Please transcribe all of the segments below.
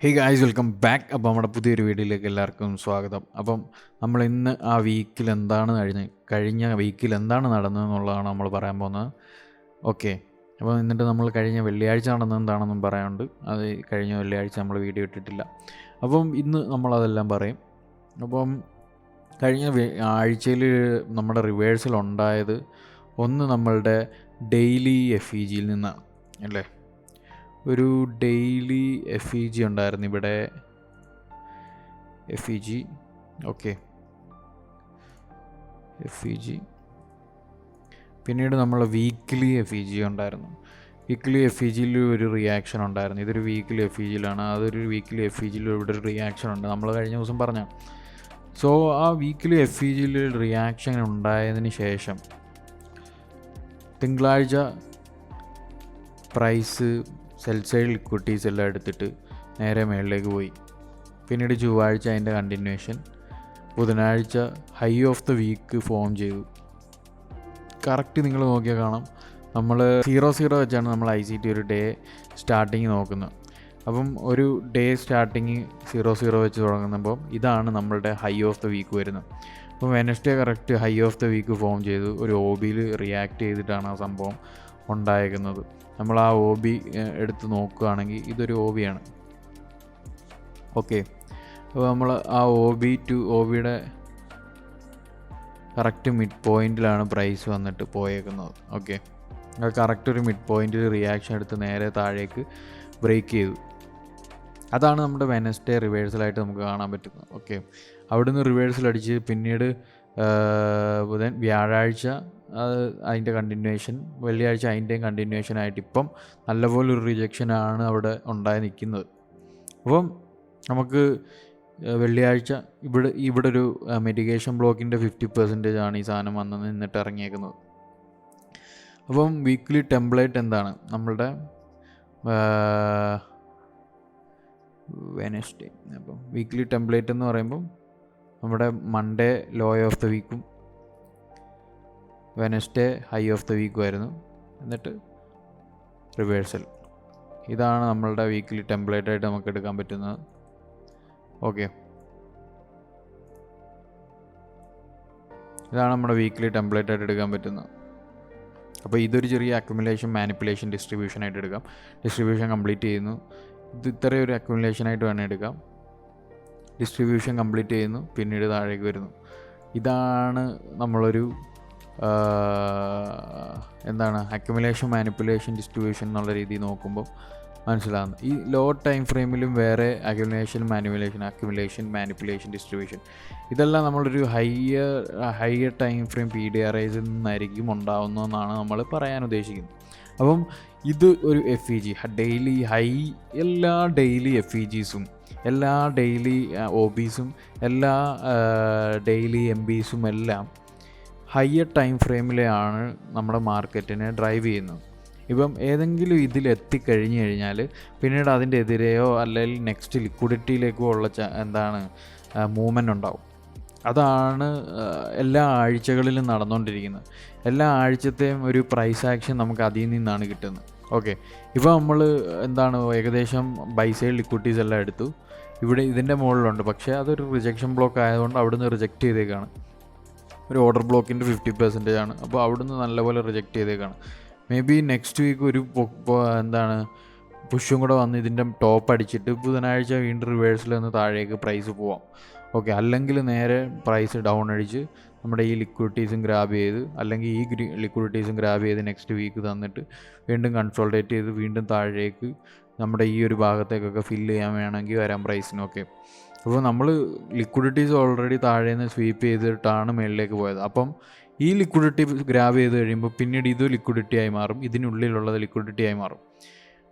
Hey guys, welcome back. അപ്പോൾ നമ്മുടെ പുതിയൊരു വീഡിയോയിലേക്ക് എല്ലാവർക്കും സ്വാഗതം. അപ്പം നമ്മൾ ഇന്ന് ആ വീക്കിൽ എന്താണ് കഴിഞ്ഞ വീക്കിൽ എന്താണ് നടന്നതെന്നുള്ളതാണ് നമ്മൾ പറയാൻ പോകുന്നത്. ഓക്കെ, അപ്പോൾ എന്നിട്ട് നമ്മൾ കഴിഞ്ഞ വെള്ളിയാഴ്ച നടന്നത് എന്താണെന്നും പറയാനുണ്ട്. അത് കഴിഞ്ഞ വെള്ളിയാഴ്ച നമ്മൾ വീഡിയോ ഇട്ടിട്ടില്ല. അപ്പം ഇന്ന് നമ്മളതെല്ലാം പറയും. അപ്പം കഴിഞ്ഞ ആഴ്ചയിൽ നമ്മുടെ റിവേഴ്സൽ ഉണ്ടായത് ഒന്ന് നമ്മളുടെ ഡെയിലി FEGയിൽ നിന്നാണ് അല്ലേ. ഒരു ഡെയിലി FEG ഉണ്ടായിരുന്നു ഇവിടെ. FEG okay, FEG. പിന്നീട് നമ്മൾ വീക്ക്ലി FEG ഉണ്ടായിരുന്നു. വീക്ക്ലി FEGയിൽ ഒരു റിയാക്ഷൻ ഉണ്ടായിരുന്നു. ഇതൊരു വീക്ക്ലി FEGയിലാണ്. അതൊരു വീക്ക്ലി FEGയിൽ ഇവിടെ ഒരു റിയാക്ഷൻ ഉണ്ട്, നമ്മൾ കഴിഞ്ഞ ദിവസം പറഞ്ഞു. സോ ആ വീക്ക്ലി FEGയിൽ റിയാക്ഷൻ ഉണ്ടായതിന് ശേഷം തിങ്കളാഴ്ച പ്രൈസ് സെൽ സൈഡ് ലിക്വിഡിറ്റീസ് എല്ലാം എടുത്തിട്ട് നേരെ മേളിലേക്ക് പോയി. പിന്നീട് ചൊവ്വാഴ്ച അതിൻ്റെ കണ്ടിന്യൂവേഷൻ. ബുധനാഴ്ച high of the week form ചെയ്തു. കറക്റ്റ് നിങ്ങൾ നോക്കിയാൽ കാണാം, നമ്മൾ 0 വെച്ചാണ് നമ്മൾ ICT ഒരു ഡേ സ്റ്റാർട്ടിങ് നോക്കുന്നത്. അപ്പം ഒരു ഡേ സ്റ്റാർട്ടിങ് 0 വെച്ച് തുടങ്ങുമ്പോൾ ഇതാണ് നമ്മളുടെ ഹൈ ഓഫ് ദ വീക്ക് വരുന്നത്. അപ്പം Wednesday correct high of the week form ചെയ്തു. ഒരു OBയിൽ റിയാക്ട് ചെയ്തിട്ടാണ് ആ സംഭവം ഉണ്ടായിരിക്കുന്നത്. നമ്മൾ ആ OB എടുത്ത് നോക്കുകയാണെങ്കിൽ ഇതൊരു OBയാണ്. ഓക്കെ, അപ്പോൾ നമ്മൾ ആ OBയുടെ കറക്റ്റ് മിഡ് പോയിൻറ്റിലാണ് പ്രൈസ് വന്നിട്ട് പോയേക്കുന്നത്. ഓക്കെ, അത് കറക്റ്റ് ഒരു മിഡ് പോയിൻറ്റിൽ റിയാക്ഷൻ എടുത്ത് നേരെ താഴേക്ക് ബ്രേക്ക് ചെയ്തു. അതാണ് നമ്മുടെ വെനസ്ഡേ റിവേഴ്സലായിട്ട് നമുക്ക് കാണാൻ പറ്റുന്നത്. ഓക്കെ, അവിടുന്ന് റിവേഴ്സൽ അടിച്ച് പിന്നീട് വ്യാഴാഴ്ച അതിൻ്റെ കണ്ടിന്യൂവേഷൻ, വെള്ളിയാഴ്ച അതിൻ്റെയും കണ്ടിന്യൂവേഷനായിട്ട് ഇപ്പം നല്ലപോലെ ഒരു റിജക്ഷനാണ് അവിടെ ഉണ്ടായി നിൽക്കുന്നത്. അപ്പം നമുക്ക് വെള്ളിയാഴ്ച ഇവിടെ ഒരു മെഡിക്കേഷൻ ബ്ലോക്കിൻ്റെ 50% ആണ് ഈ സാധനം വന്ന് നിന്നിട്ട് ഇറങ്ങിയേക്കുന്നത്. അപ്പം വീക്ക്ലി ടെംപ്ലേറ്റ് എന്താണ് നമ്മളുടെ വെനസ്ഡേ. അപ്പം വീക്ക്ലി ടെംപ്ലേറ്റ് എന്ന് പറയുമ്പം നമ്മുടെ മൺഡേ ലോ ഓഫ് ദ വീക്കും വെനസ്ഡേ ഹൈ ഓഫ് ദ വീക്കും ആയിരുന്നു. എന്നിട്ട് റിവേഴ്സൽ. ഇതാണ് നമ്മളുടെ വീക്ക്ലി ടെംപ്ലേറ്റായിട്ട് നമുക്ക് എടുക്കാൻ പറ്റുന്നത്. ഓക്കെ, ഇതാണ് നമ്മുടെ വീക്ക്ലി ടെംപ്ലേറ്റായിട്ട് എടുക്കാൻ പറ്റുന്നത്. അപ്പോൾ ഇതൊരു ചെറിയ അക്യുമുലേഷൻ, മാനിപ്പുലേഷൻ, ഡിസ്ട്രിബ്യൂഷനായിട്ട് എടുക്കാം. ഡിസ്ട്രിബ്യൂഷൻ കംപ്ലീറ്റ് ചെയ്യുന്നു. ഇത് ഇത്രയും ഒരു അക്യുമുലേഷനായിട്ട് വേണം എടുക്കാം. ഡിസ്ട്രിബ്യൂഷൻ കംപ്ലീറ്റ് ചെയ്യുന്നു, പിന്നീട് താഴേക്ക് വരുന്നു. ഇതാണ് നമ്മളൊരു അക്യുമുലേഷൻ, മാനിപ്പുലേഷൻ, ഡിസ്ട്രിബ്യൂഷൻ എന്നുള്ള രീതിയിൽ നോക്കുമ്പോൾ മനസ്സിലാകുന്നു. ഈ ലോ ടൈം ഫ്രെയിമിലും വേറെ അക്യുമുലേഷൻ, മാനിപ്പുലേഷൻ, ഡിസ്ട്രിബ്യൂഷൻ ഇതെല്ലാം നമ്മളൊരു ഹയർ ടൈം ഫ്രെയിം PDRIസിൽ നിന്നായിരിക്കും ഉണ്ടാവുന്നതെന്നാണ് നമ്മൾ പറയാൻ ഉദ്ദേശിക്കുന്നത്. അപ്പം ഇത് ഒരു FEG ഡെയിലി എല്ലാ ഡെയിലി FEGസും, എല്ലാ ഡെയിലി OBസും, എല്ലാ ഡെയിലി MBസും എല്ലാം ഹയർ ടൈം ഫ്രെയിമിലെയാണ് നമ്മുടെ മാർക്കറ്റിനെ ഡ്രൈവ് ചെയ്യുന്നത്. ഇപ്പം ഏതെങ്കിലും ഇതിലെത്തിക്കഴിഞ്ഞ് കഴിഞ്ഞാൽ പിന്നീട് അതിൻ്റെ എതിരെയോ അല്ലെങ്കിൽ നെക്സ്റ്റ് ലിക്വിഡിറ്റിയിലേക്കോ ഉള്ള മൂവ്മെൻ്റ് ഉണ്ടാവും. അതാണ് എല്ലാ ആഴ്ചകളിലും നടന്നുകൊണ്ടിരിക്കുന്നത്. എല്ലാ ആഴ്ചത്തെയും ഒരു പ്രൈസ് ആക്ഷൻ നമുക്ക് അതിൽ നിന്നാണ് കിട്ടുന്നത്. ഓക്കെ, ഇപ്പോൾ നമ്മൾ ഏകദേശം ബൈ സൈഡ് ലിക്വിഡിറ്റീസ് എല്ലാം എടുത്തു. ഇവിടെ ഇതിൻ്റെ മുകളിലുണ്ട്, പക്ഷേ അതൊരു റിജക്ഷൻ ബ്ലോക്ക് ആയതുകൊണ്ട് അവിടുന്ന് റിജക്റ്റ് ചെയ്തേക്കാണ്. ഒരു ഓർഡർ ബ്ലോക്കിൻ്റെ 50% ആണ്. അപ്പോൾ അവിടുന്ന് നല്ലപോലെ റിജക്റ്റ് ചെയ്തേക്കാണ്. മേ ബി നെക്സ്റ്റ് വീക്ക് ഒരു പുഷും കൂടെ വന്ന് ഇതിൻ്റെ ടോപ്പ് അടിച്ചിട്ട് ബുധനാഴ്ച വീണ്ടും റിവേഴ്സിൽ നിന്ന് താഴേക്ക് പ്രൈസ് പോവാം. ഓക്കെ, അല്ലെങ്കിൽ നേരെ പ്രൈസ് ഡൗൺ അടിച്ച് നമ്മുടെ ഈ ലിക്വിഡിറ്റീസും ഗ്രാബ് ചെയ്ത്, അല്ലെങ്കിൽ ഈ ലിക്വിഡിറ്റീസും ഗ്രാബ് ചെയ്ത് നെക്സ്റ്റ് വീക്ക് തന്നിട്ട് വീണ്ടും കൺസോൾട്ടേറ്റ് ചെയ്ത് വീണ്ടും താഴേക്ക് നമ്മുടെ ഈ ഒരു ഭാഗത്തേക്കൊക്കെ ഫില്ല് ചെയ്യാൻ വേണമെങ്കിൽ വരാം പ്രൈസിനൊക്കെ. അപ്പോൾ നമ്മൾ ലിക്വിഡിറ്റീസ് ഓൾറെഡി താഴേന്ന് സ്വീപ്പ് ചെയ്തിട്ടാണ് മുകളിലേക്ക് പോയത്. അപ്പം ഈ ലിക്വിഡിറ്റി ഗ്രാബ് ചെയ്ത് കഴിയുമ്പോൾ പിന്നീട് ഇത് ലിക്വിഡിറ്റി ആയി മാറും, ഇതിനുള്ളിലുള്ളത് ലിക്വിഡിറ്റി ആയി മാറും.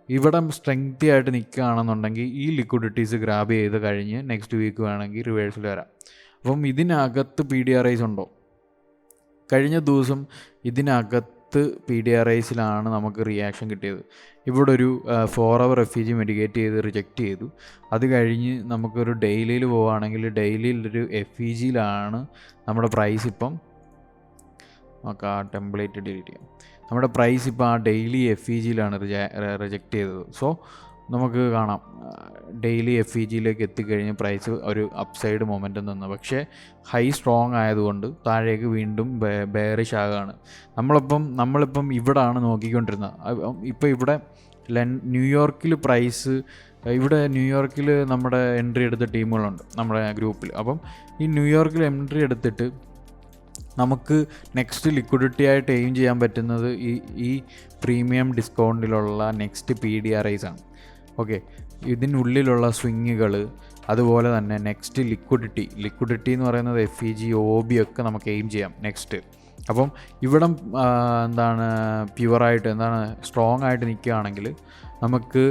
ഇവിടെ സ്ട്രെങ്തി ആയിട്ട് നിൽക്കുകയാണെന്നുണ്ടെങ്കിൽ ഈ ലിക്വിഡിറ്റീസ് ഗ്രാബ് ചെയ്ത് കഴിഞ്ഞ് നെക്സ്റ്റ് വീക്ക് വേണമെങ്കിൽ റിവേഴ്സിൽ വരാം. അപ്പം ഇതിനകത്ത് PDRIs ഉണ്ടോ? കഴിഞ്ഞ ദിവസം ഇതിനകത്ത് PDRIസിലാണ് നമുക്ക് റിയാക്ഷൻ കിട്ടിയത്. ഇവിടെ ഒരു 4 hour FEG മെഡിക്കേറ്റ് ചെയ്ത് റിജക്റ്റ് ചെയ്തു. അത് കഴിഞ്ഞ് നമുക്കൊരു ഡെയിലിയിൽ പോവുകയാണെങ്കിൽ ഡെയിലിയിലൊരു FEGയിലാണ് നമ്മുടെ പ്രൈസ് ഇപ്പം. നമുക്ക് ആ ടെംപ്ലേറ്റ് ഡിലീറ്റ് ചെയ്യാം. നമ്മുടെ പ്രൈസ് ഇപ്പോൾ ആ ഡെയിലി FEGയിലാണ് റിജക്റ്റ് ചെയ്തത്. സോ നമുക്ക് കാണാം ഡെയിലി FEGയിലേക്ക് എത്തിക്കഴിഞ്ഞ് പ്രൈസ് ഒരു അപ്സൈഡ് മൊമെൻറ്റം നിന്ന്, പക്ഷേ ഹൈ സ്ട്രോങ് ആയതുകൊണ്ട് താഴേക്ക് വീണ്ടും ബെയറിഷ് ആകുകയാണ്. നമ്മളിപ്പം ഇവിടാണ് നോക്കിക്കൊണ്ടിരുന്നത്. ഇപ്പോൾ ഇവിടെ ന്യൂയോർക്കിൽ പ്രൈസ്, ഇവിടെ ന്യൂയോർക്കിൽ നമ്മുടെ എൻട്രി എടുത്ത ടീമുകളുണ്ട് നമ്മുടെ ഗ്രൂപ്പിൽ. അപ്പം ഈ ന്യൂയോർക്കിൽ എൻട്രി എടുത്തിട്ട് നമുക്ക് നെക്സ്റ്റ് ലിക്വിഡിറ്റി ആയിട്ട് എയിം ചെയ്യാൻ പറ്റുന്നത് ഈ പ്രീമിയം ഡിസ്കൗണ്ടിലുള്ള നെക്സ്റ്റ് PDRIs ആണ്. ഓക്കെ, ഇതിനുള്ളിലുള്ള സ്വിങ്ങുകൾ, അതുപോലെ തന്നെ നെക്സ്റ്റ് ലിക്വിഡിറ്റി എന്ന് പറയുന്നത് FEG OB ഒക്കെ നമുക്ക് എയിം ചെയ്യാം നെക്സ്റ്റ്. അപ്പം ഇവിടം പ്യുവറായിട്ട് സ്ട്രോങ് ആയിട്ട് നിൽക്കുകയാണെങ്കിൽ നമുക്ക്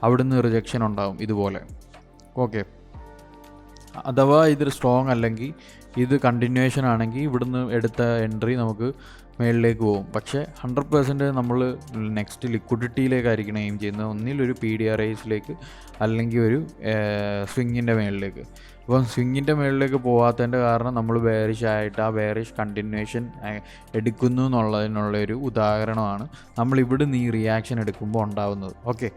അവിടുന്ന് റിജക്ഷൻ ഉണ്ടാകും ഇതുപോലെ. ഓക്കെ, അഥവാ ഇത് സ്ട്രോങ് അല്ലെങ്കിൽ ഇത് കണ്ടിന്യൂവേഷൻ ആണെങ്കിൽ ഇവിടുന്ന് എടുത്ത എൻട്രി നമുക്ക് മേളിലേക്ക് പോകും. പക്ഷേ 100% നമ്മൾ നെക്സ്റ്റ് ലിക്വിഡിറ്റിയിലേക്കായിരിക്കണം എയിം ചെയ്യുന്നത്, ഒന്നിലൊരു PDRIസിലേക്ക് അല്ലെങ്കിൽ ഒരു സ്വിങ്ങിൻ്റെ മേളിലേക്ക്. അപ്പം സ്വിങ്ങിൻ്റെ മേളിലേക്ക് പോകാത്തതിൻ്റെ കാരണം നമ്മൾ ബെയറിഷ് ആയിട്ട് ആ ബെയറിഷ് കണ്ടിന്യൂവേഷൻ എടുക്കുന്നു എന്നുള്ളതിനുള്ളൊരു ഉദാഹരണമാണ് നമ്മളിവിടെ നിന്ന് ഈ റിയാക്ഷൻ എടുക്കുമ്പോൾ ഉണ്ടാകുന്നത്. ഓക്കെ,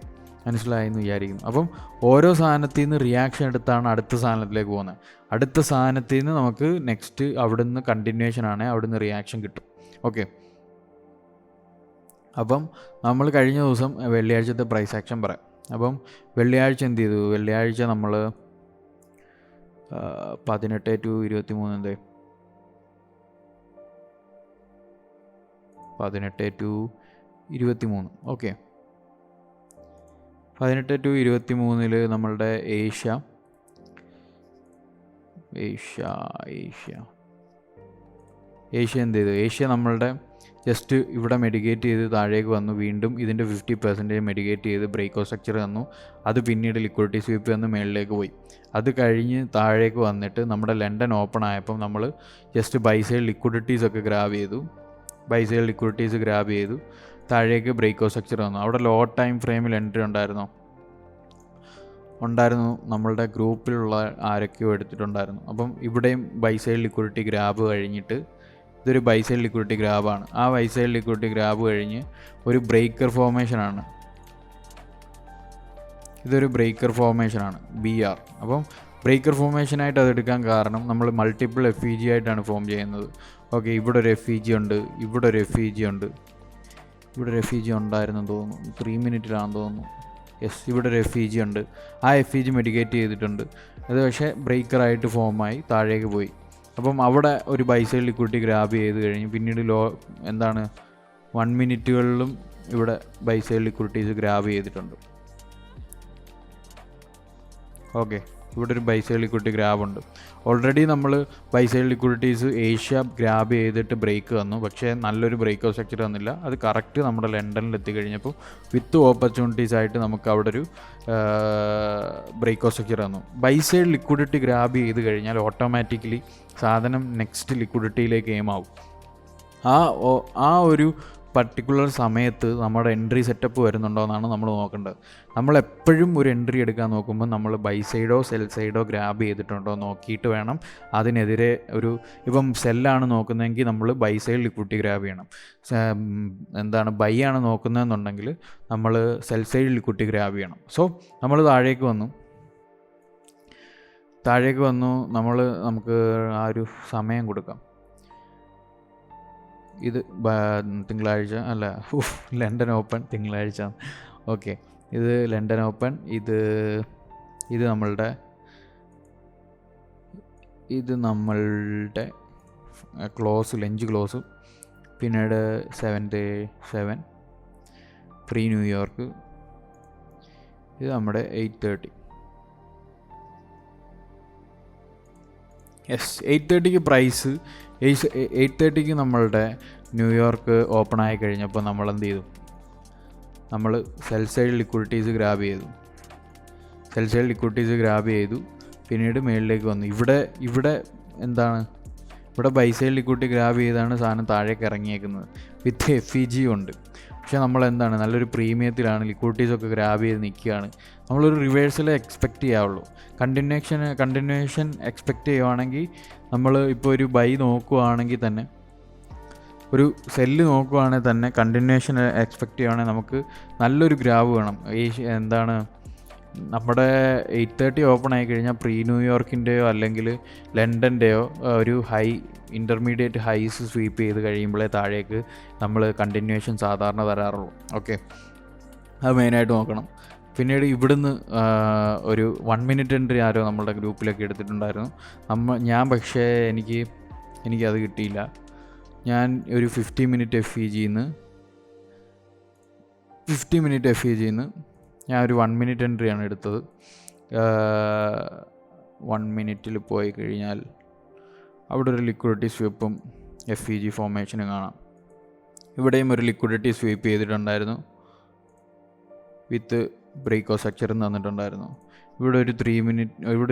മനസ്സിലായെന്ന് വിചാരിക്കുന്നു. അപ്പം ഓരോ സാധനത്തിൽ നിന്ന് റിയാക്ഷൻ എടുത്താണ് അടുത്ത സാധനത്തിലേക്ക് പോകുന്നത്. അടുത്ത സാധനത്തിൽ നിന്ന് നമുക്ക് നെക്സ്റ്റ് അവിടെ നിന്ന് കണ്ടിന്യൂവേഷൻ ആണെങ്കിൽ അവിടെ നിന്ന് റിയാക്ഷൻ കിട്ടും. ഓക്കെ, അപ്പം നമ്മൾ കഴിഞ്ഞ ദിവസം വെള്ളിയാഴ്ചത്തെ പ്രൈസ് ആക്ഷൻ പറയാം. അപ്പം വെള്ളിയാഴ്ച എന്ത് ചെയ്തു? വെള്ളിയാഴ്ച നമ്മൾ 18 to 23 18 to 23. ഓക്കെ, 18 to 23 നമ്മളുടെ ഏഷ്യ എന്ത് ചെയ്തു? ഏഷ്യ നമ്മളുടെ ജസ്റ്റ് ഇവിടെ മെഡിക്കേറ്റ് ചെയ്ത് താഴേക്ക് വന്നു, വീണ്ടും ഇതിൻ്റെ 50% മെഡിക്കേറ്റ് ചെയ്ത് ബ്രേക്ക് സ്ട്രക്ചർ തന്നു. അത് പിന്നീട് ലിക്വിഡിറ്റി സ്വീപ്പ് വന്ന് മേളിലേക്ക് പോയി. അത് കഴിഞ്ഞ് താഴേക്ക് വന്നിട്ട് നമ്മുടെ ലണ്ടൻ ഓപ്പൺ ആയപ്പം നമ്മൾ ജസ്റ്റ് ബൈ സൈഡ് ലിക്വിഡിറ്റീസ് ഒക്കെ ഗ്രാബ് ചെയ്തു. താഴേക്ക് ബ്രേക്ക് സ്ട്രക്ചർ വന്നു. അവിടെ ലോ ടൈം ഫ്രെയിമിൽ എൻട്രി ഉണ്ടായിരുന്നു. നമ്മളുടെ ഗ്രൂപ്പിലുള്ള ആരൊക്കെയോ എടുത്തിട്ടുണ്ടായിരുന്നു. അപ്പം ഇവിടെയും ബൈ സൈഡ് ലിക്വിഡിറ്റി ഗ്രാബ് കഴിഞ്ഞിട്ട് ഇതൊരു ബൈ സൈഡ് ലിക്വിഡിറ്റി ഗ്രാബാണ്. ആ ബൈ സൈഡ് ലിക്വിഡിറ്റി ഗ്രാബ് കഴിഞ്ഞ് ഒരു ബ്രേക്കർ ഫോർമേഷനാണ്. ഇതൊരു ബ്രേക്കർ ഫോർമേഷനാണ് BR. അപ്പം ബ്രേക്കർ ഫോർമേഷനായിട്ട് അതെടുക്കാൻ കാരണം നമ്മൾ മൾട്ടിപ്പിൾ FEG ആയിട്ടാണ് ഫോം ചെയ്യുന്നത്. ഓക്കെ, ഇവിടെ ഒരു FEG ഉണ്ട്, ഇവിടെ ഒരു FEG ഉണ്ടായിരുന്നെന്ന് തോന്നുന്നു, 3 മിനിറ്റിലാണെന്ന് തോന്നുന്നു. യെസ്, ഇവിടെ ഒരു FEG ഉണ്ട്. ആ FEG മെഡിക്കേറ്റ് ചെയ്തിട്ടുണ്ട്. അത് പക്ഷേ ബ്രേക്കറായിട്ട് ഫോമായി താഴേക്ക് പോയി. അപ്പം അവിടെ ഒരു ബൈ സൈഡ് ലിക്വിഡിറ്റി ഗ്രാബ് ചെയ്ത് കഴിഞ്ഞ് പിന്നീട് 1 മിനിറ്റുകളിലും ഇവിടെ ബൈ സൈഡ് ലിക്വിഡിറ്റീസ് ഗ്രാബ് ചെയ്തിട്ടുണ്ട്. ഓക്കെ, ഇവിടെ ഒരു ബൈ സൈഡ് ലിക്വിഡിറ്റി ഗ്രാബ് ഉണ്ട്. ഓൾറെഡി നമ്മൾ ബൈ സൈഡ് ലിക്വിഡിറ്റീസ് ഏഷ്യ ഗ്രാബ് ചെയ്തിട്ട് ബ്രേക്ക് തന്നു, പക്ഷേ നല്ലൊരു ബ്രേക്ക് സ്ട്രക്ചർ തന്നില്ല. അത് കറക്റ്റ് നമ്മുടെ ലണ്ടനിൽ എത്തിക്കഴിഞ്ഞപ്പോൾ വിത്ത് ഓപ്പർച്യൂണിറ്റീസ് ആയിട്ട് നമുക്ക് അവിടെ ഒരു ബ്രേക്ക് സ്ട്രക്ചർ തന്നു. ബൈ സൈഡ് ലിക്വിഡിറ്റി ഗ്രാബ് ചെയ്ത് കഴിഞ്ഞാൽ ഓട്ടോമാറ്റിക്കലി സാധനം നെക്സ്റ്റ് ലിക്വിഡിറ്റിയിലേക്ക് എയിം ആവും. ആ ഒരു പർട്ടിക്കുലർ സമയത്ത് നമ്മുടെ എൻട്രി സെറ്റപ്പ് വരുന്നുണ്ടോ എന്നാണ് നമ്മൾ നോക്കേണ്ടത്. നമ്മളെപ്പോഴും ഒരു എൻട്രി എടുക്കാൻ നോക്കുമ്പോൾ നമ്മൾ ബൈ സൈഡോ സെൽ സൈഡോ ഗ്രാബ് ചെയ്തിട്ടുണ്ടോ നോക്കിയിട്ട് വേണം അതിനെതിരെ ഇപ്പം സെല്ലാണ് നോക്കുന്നതെങ്കിൽ നമ്മൾ ബൈ സൈഡ് ലിക്വിഡിറ്റി ഗ്രാബ് ചെയ്യണം. ബൈ ആണ് നോക്കുന്നതെന്നുണ്ടെങ്കിൽ നമ്മൾ സെൽ സൈഡ് ലിക്വിഡിറ്റി ഗ്രാബ് ചെയ്യണം. സോ നമ്മൾ താഴേക്ക് വന്നു നമുക്ക് ആ ഒരു സമയം കൊടുക്കാം. ഇത് തിങ്കളാഴ്ച അല്ല, ലണ്ടൻ ഓപ്പൺ തിങ്കളാഴ്ച. ഓക്കെ, ഇത് ലണ്ടൻ ഓപ്പൺ, ഇത് നമ്മളുടെ ലഞ്ച് ക്ലോസ്. പിന്നീട് 7 പ്രീ ന്യൂയോർക്ക്. ഇത് നമ്മുടെ 8:30. Yes, 8:30 price. 8:30 നമ്മളുടെ ന്യൂയോർക്ക് ഓപ്പൺ ആയി കഴിഞ്ഞപ്പോൾ നമ്മൾ എന്ത് ചെയ്തു? നമ്മൾ സെൽ സൈഡ് ലിക്വിഡിറ്റീസ് ഗ്രാബ് ചെയ്തു. പിന്നീട് മേളിലേക്ക് വന്നു. ഇവിടെ ബൈ സൈഡ് ലിക്വിഡിറ്റി ഗ്രാബ് ചെയ്താണ് സാധനം താഴേക്ക് ഇറങ്ങിയേക്കുന്നത്. വിത്ത് FEG ഉണ്ട്. പക്ഷേ നമ്മൾ നല്ലൊരു പ്രീമിയത്തിലാണ് ലിക്വിഡിറ്റീസൊക്കെ ഗ്രാബ് ചെയ്ത് നിൽക്കുകയാണ്. നമ്മളൊരു റിവേഴ്സൽ എക്സ്പെക്റ്റ് ചെയ്യാവുള്ളൂ. കണ്ടിന്യൂവേഷൻ എക്സ്പെക്റ്റ് ചെയ്യുവാണെങ്കിൽ നമ്മൾ ഇപ്പോൾ ഒരു ബൈ നോക്കുവാണെങ്കിൽ തന്നെ, ഒരു സെല്ല് നോക്കുവാണെങ്കിൽ തന്നെ കണ്ടിന്യൂവേഷൻ എക്സ്പെക്റ്റ് ചെയ്യുവാണെങ്കിൽ നമുക്ക് നല്ലൊരു ഗ്രാബ് വേണം. നമ്മുടെ 8:30 ഓപ്പൺ ആയി കഴിഞ്ഞാൽ പ്രീ ന്യൂയോർക്കിൻ്റെയോ അല്ലെങ്കിൽ ലണ്ടൻ്റെയോ ഒരു ഇൻ്റർമീഡിയറ്റ് ഹൈസ് സ്വീപ്പ് ചെയ്ത് കഴിയുമ്പോഴേ താഴേക്ക് നമ്മൾ കണ്ടിന്യൂവേഷൻ സാധാരണ തരാറുള്ളൂ. ഓക്കെ, അത് മെയിനായിട്ട് നോക്കണം. പിന്നീട് ഇവിടുന്ന് ഒരു 1 മിനിറ്റ് എൻട്രി ആരോ നമ്മളുടെ ഗ്രൂപ്പിലൊക്കെ എടുത്തിട്ടുണ്ടായിരുന്നു. ഞാൻ പക്ഷേ എനിക്കത് കിട്ടിയില്ല. ഞാൻ ഒരു 50 മിനിറ്റ് FEGന്ന് ഞാൻ ഒരു 1 മിനിറ്റ് എൻട്രിയാണ് എടുത്തത്. 1 മിനിറ്റിൽ പോയി കഴിഞ്ഞാൽ അവിടെ ഒരു ലിക്വിഡിറ്റി സ്വീപ്പും FEG ഫോർമേഷനും കാണാം. ഇവിടെയും ഒരു ലിക്വിഡിറ്റി സ്വീപ്പ് ചെയ്തിട്ടുണ്ടായിരുന്നു വിത്ത് ബ്രേക്കോ സ്ട്രക്ചറും തന്നിട്ടുണ്ടായിരുന്നു. ഇവിടെ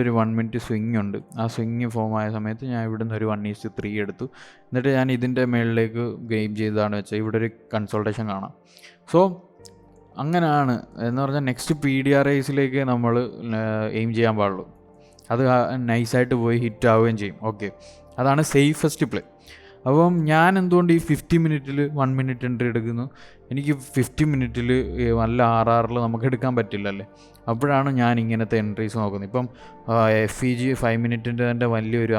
ഒരു 1 മിനിറ്റ് സ്വിങ് ഉണ്ട്. ആ സ്വിങ് ഫോം ആയ സമയത്ത് ഞാൻ ഇവിടുന്ന് ഒരു 1:3 എടുത്തു. എന്നിട്ട് ഞാൻ ഇതിൻ്റെ മുകളിലേക്ക് ഗെയിം ചെയ്തതാണ് വെച്ചാൽ ഇവിടെ ഒരു കൺസൾട്ടേഷൻ കാണാം. സോ അങ്ങനെയാണ് എന്ന് പറഞ്ഞാൽ നെക്സ്റ്റ് PDRIസിലേക്ക് നമ്മൾ എയിം ചെയ്യാൻ പാടുള്ളൂ. അത് നൈസായിട്ട് പോയി ഹിറ്റ് ആവുകയും ചെയ്യും. ഓക്കെ, അതാണ് സേഫസ്റ്റ് പ്ലേ. അപ്പം ഞാൻ എന്തുകൊണ്ട് ഈ 50 മിനിറ്റിൽ 1 മിനിറ്റ് എൻട്രി എടുക്കുന്നു? എനിക്ക് 50 മിനിറ്റിൽ നല്ല RRൽ നമുക്ക് എടുക്കാൻ പറ്റില്ലല്ലേ. അപ്പോഴാണ് ഞാൻ ഇങ്ങനത്തെ എൻട്രീസ് നോക്കുന്നത്. ഇപ്പം FEG 5 മിനിറ്റിൻ്റെ തന്നെ വലിയൊരു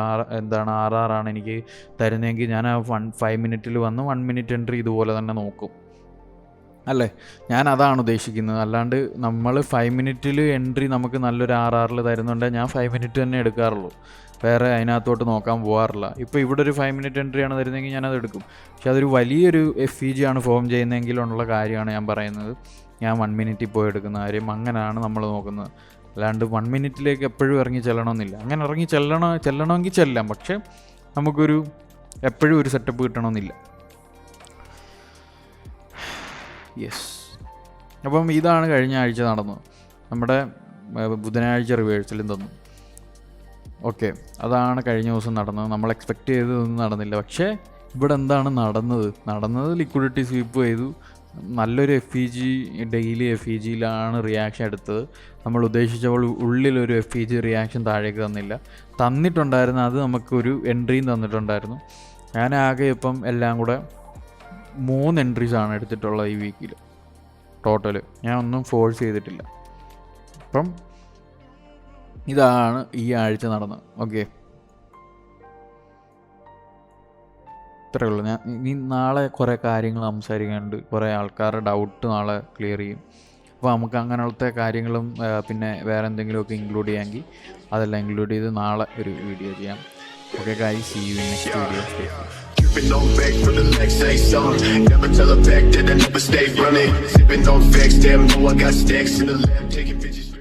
RR ആണ് എനിക്ക് തരുന്നതെങ്കിൽ ഞാൻ ആ 5 മിനിറ്റിൽ വന്ന് 1 മിനിറ്റ് എൻട്രി ഇതുപോലെ തന്നെ നോക്കും അല്ലേ. ഞാൻ അതാണ് ഉദ്ദേശിക്കുന്നത്. അല്ലാണ്ട് നമ്മൾ 5 മിനിറ്റിൽ എൻട്രി നമുക്ക് നല്ലൊരു RRൽ തരുന്നുണ്ടെങ്കിൽ ഞാൻ 5 മിനിറ്റ് തന്നെ എടുക്കാറുള്ളൂ, വേറെ അതിനകത്തോട്ട് നോക്കാൻ പോകാറില്ല. ഇപ്പോൾ ഇവിടെ ഒരു 5 മിനിറ്റ് എൻട്രിയാണ് തരുന്നതെങ്കിൽ ഞാനത് എടുക്കും. പക്ഷെ അതൊരു വലിയൊരു FEG ആണ് ഫോം ചെയ്യുന്നതെങ്കിലുള്ള കാര്യമാണ് ഞാൻ പറയുന്നത്. ഞാൻ 1 മിനിറ്റിൽ പോയി എടുക്കുന്ന കാര്യം അങ്ങനെയാണ് നമ്മൾ നോക്കുന്നത്. അല്ലാണ്ട് 1 മിനിറ്റിലേക്ക് എപ്പോഴും ഇറങ്ങി ചെല്ലണമെന്നില്ല. അങ്ങനെ ഇറങ്ങി ചെല്ലണമെങ്കിൽ ചെല്ലാം, പക്ഷേ നമുക്കൊരു എപ്പോഴും ഒരു സെറ്റപ്പ് കിട്ടണമെന്നില്ല. യെസ്, അപ്പം ഇതാണ് കഴിഞ്ഞ ആഴ്ച നടന്നത്. നമ്മുടെ ബുധനാഴ്ച റിവേഴ്സലും തന്നു. ഓക്കെ, അതാണ് കഴിഞ്ഞ ദിവസം നടന്നത്. നമ്മൾ എക്സ്പെക്റ്റ് ചെയ്തതൊന്നും നടന്നില്ല. പക്ഷേ ഇവിടെ എന്താണ് നടന്നത് ലിക്വിഡിറ്റി സ്വീപ്പ് ചെയ്തു. നല്ലൊരു FEG, ഡെയിലി FEGയിലാണ് റിയാക്ഷൻ എടുത്തത്. നമ്മൾ ഉദ്ദേശിച്ചപ്പോൾ ഉള്ളിലൊരു FEG റിയാക്ഷൻ താഴേക്ക് തന്നിട്ടുണ്ടായിരുന്നു. അത് നമുക്കൊരു എൻട്രിയും തന്നിട്ടുണ്ടായിരുന്നു. ഞാൻ ആകെ ഇപ്പം എല്ലാം കൂടെ 3 എൻട്രീസാണ് എടുത്തിട്ടുള്ളത് ഈ വീക്കിൽ ടോട്ടൽ. ഞാൻ ഒന്നും ഫോഴ്സ് ചെയ്തിട്ടില്ല. അപ്പം ഇതാണ് ഈ ആഴ്ച നടന്നത്. ഓക്കെ, ഇത്രയേ ഉള്ളൂ. ഞാൻ ഇനി നാളെ കുറേ കാര്യങ്ങൾ സംസാരിക്കാനുണ്ട്. കുറേ ആൾക്കാരുടെ ഡൗട്ട് നാളെ ക്ലിയർ ചെയ്യും. അപ്പോൾ നമുക്ക് അങ്ങനത്തെ കാര്യങ്ങളും പിന്നെ വേറെ എന്തെങ്കിലുമൊക്കെ ഇൻക്ലൂഡ് ചെയ്യാമെങ്കിൽ അതെല്ലാം ഇൻക്ലൂഡ് ചെയ്ത് നാളെ ഒരു വീഡിയോ ചെയ്യാം. Okay guys, see you in next video. Sipping on back for the next say something. Never tell her back that I never stay running. Sipping on facts, damn, know I got stacks in the lab, taking pictures.